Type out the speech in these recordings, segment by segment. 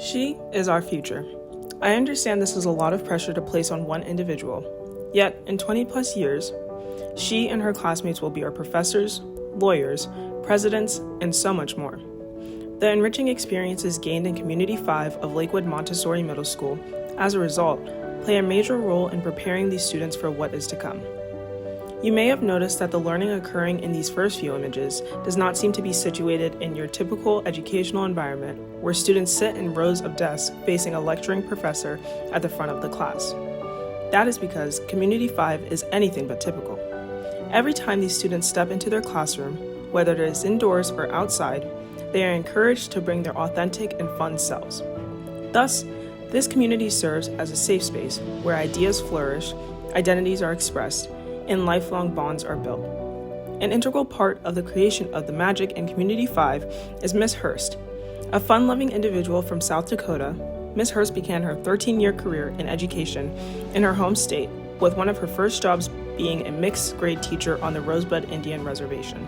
She is our future. I understand this is a lot of pressure to place on one individual. Yet, in 20 plus years, she and her classmates will be our professors, lawyers, presidents, and so much more. The enriching experiences gained in Community 5 of Lakewood Montessori Middle School, as a result, play a major role in preparing these students for what is to come. You may have noticed that the learning occurring in these first few images does not seem to be situated in your typical educational environment where students sit in rows of desks facing a lecturing professor at the front of the class. That is because Community 5 is anything but typical. Every time these students step into their classroom, whether it is indoors or outside, they are encouraged to bring their authentic and fun selves. Thus, this community serves as a safe space where ideas flourish, identities are expressed, and lifelong bonds are built. An integral part of the creation of the magic in Community 5 is Miss Hurst. A fun-loving individual from South Dakota, Miss Hurst began her 13-year career in education in her home state, with one of her first jobs being a mixed grade teacher on the Rosebud Indian Reservation.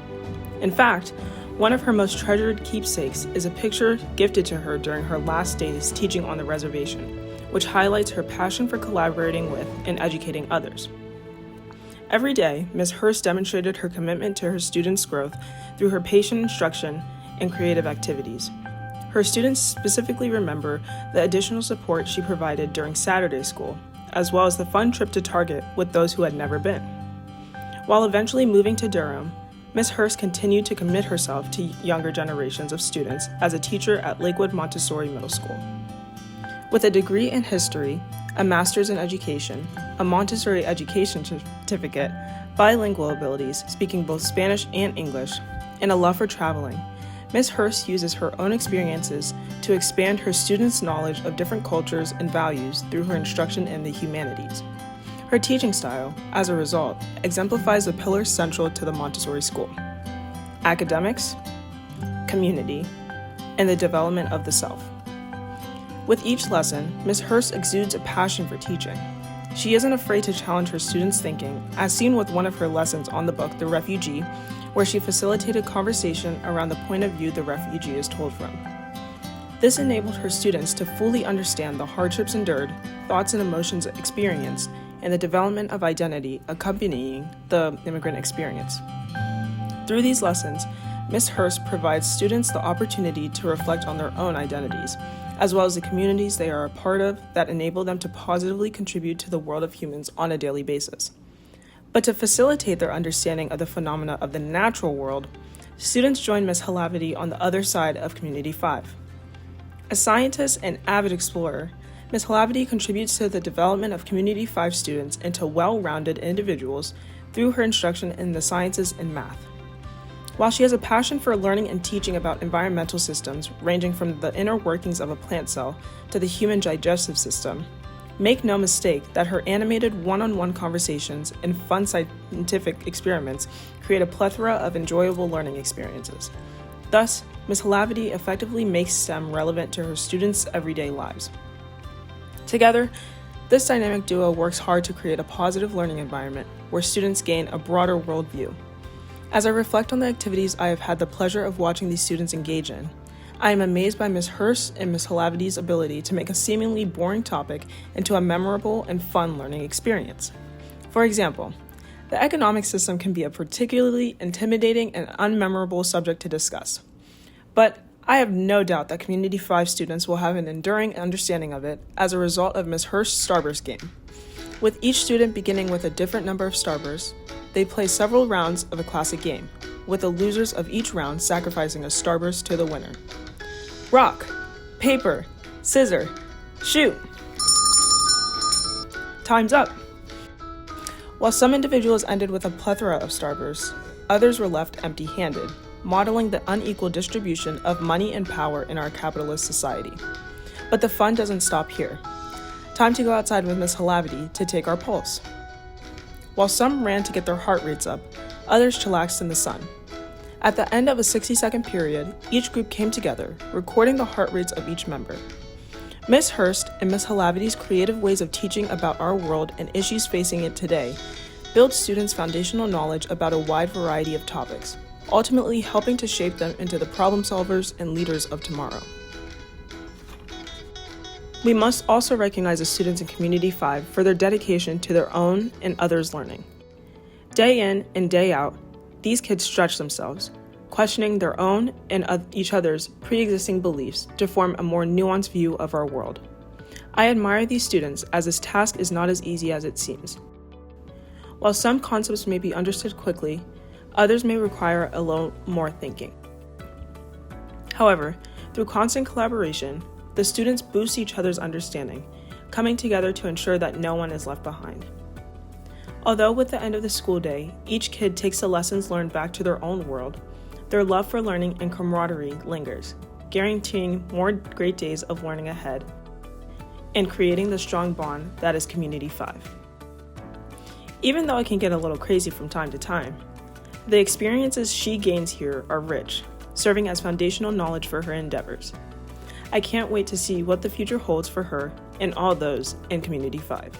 In fact, one of her most treasured keepsakes is a picture gifted to her during her last days teaching on the reservation, which highlights her passion for collaborating with and educating others. Every day, Ms. Hurst demonstrated her commitment to her students' growth through her patient instruction and creative activities. Her students specifically remember the additional support she provided during Saturday school, as well as the fun trip to Target with those who had never been. While eventually moving to Durham, Ms. Hurst continued to commit herself to younger generations of students as a teacher at Lakewood Montessori Middle School. With a degree in history, a master's in education, a Montessori education certificate, bilingual abilities, speaking both Spanish and English, and a love for traveling, Ms. Hurst uses her own experiences to expand her students' knowledge of different cultures and values through her instruction in the humanities. Her teaching style, as a result, exemplifies the pillars central to the Montessori school: academics, community, and the development of the self. With each lesson, Ms. Hurst exudes a passion for teaching. She isn't afraid to challenge her students' thinking, as seen with one of her lessons on the book The Refugee, where she facilitated conversation around the point of view the refugee is told from. This enabled her students to fully understand the hardships endured, thoughts and emotions experienced, and the development of identity accompanying the immigrant experience. Through these lessons, Ms. Hurst provides students the opportunity to reflect on their own identities, as well as the communities they are a part of that enable them to positively contribute to the world of humans on a daily basis. But to facilitate their understanding of the phenomena of the natural world, students join Ms. Halavity on the other side of Community 5. A scientist and avid explorer, Ms. Halavity contributes to the development of Community 5 students into well-rounded individuals through her instruction in the sciences and math. While she has a passion for learning and teaching about environmental systems ranging from the inner workings of a plant cell to the human digestive system, make no mistake that her animated one-on-one conversations and fun scientific experiments create a plethora of enjoyable learning experiences. Thus, Ms. Halavity effectively makes STEM relevant to her students' everyday lives. Together, this dynamic duo works hard to create a positive learning environment where students gain a broader worldview. As I reflect on the activities I have had the pleasure of watching these students engage in, I am amazed by Ms. Hurst and Ms. Halavity's ability to make a seemingly boring topic into a memorable and fun learning experience. For example, the economic system can be a particularly intimidating and unmemorable subject to discuss. But I have no doubt that Community 5 students will have an enduring understanding of it as a result of Ms. Hurst's Starburst game. With each student beginning with a different number of Starbursts, they play several rounds of a classic game, with the losers of each round sacrificing a Starburst to the winner. Rock, paper, scissors, shoot! Time's up! While some individuals ended with a plethora of Starbursts, others were left empty-handed, modeling the unequal distribution of money and power in our capitalist society. But the fun doesn't stop here. Time to go outside with Ms. Halavity to take our pulse. While some ran to get their heart rates up, others chillaxed in the sun. At the end of a 60-second period, each group came together, recording the heart rates of each member. Ms. Hurst and Ms. Halavity's creative ways of teaching about our world and issues facing it today build students foundational knowledge about a wide variety of topics, ultimately helping to shape them into the problem solvers and leaders of tomorrow. We must also recognize the students in Community 5 for their dedication to their own and others' learning. Day in and day out, these kids stretch themselves, questioning their own and each other's pre-existing beliefs to form a more nuanced view of our world. I admire these students as this task is not as easy as it seems. While some concepts may be understood quickly, others may require a little more thinking. However, through constant collaboration, the students boost each other's understanding, coming together to ensure that no one is left behind. Although with the end of the school day, each kid takes the lessons learned back to their own world, their love for learning and camaraderie lingers, guaranteeing more great days of learning ahead and creating the strong bond that is Community 5. Even though it can get a little crazy from time to time, the experiences she gains here are rich, serving as foundational knowledge for her endeavors. I can't wait to see what the future holds for her and all those in Community 5.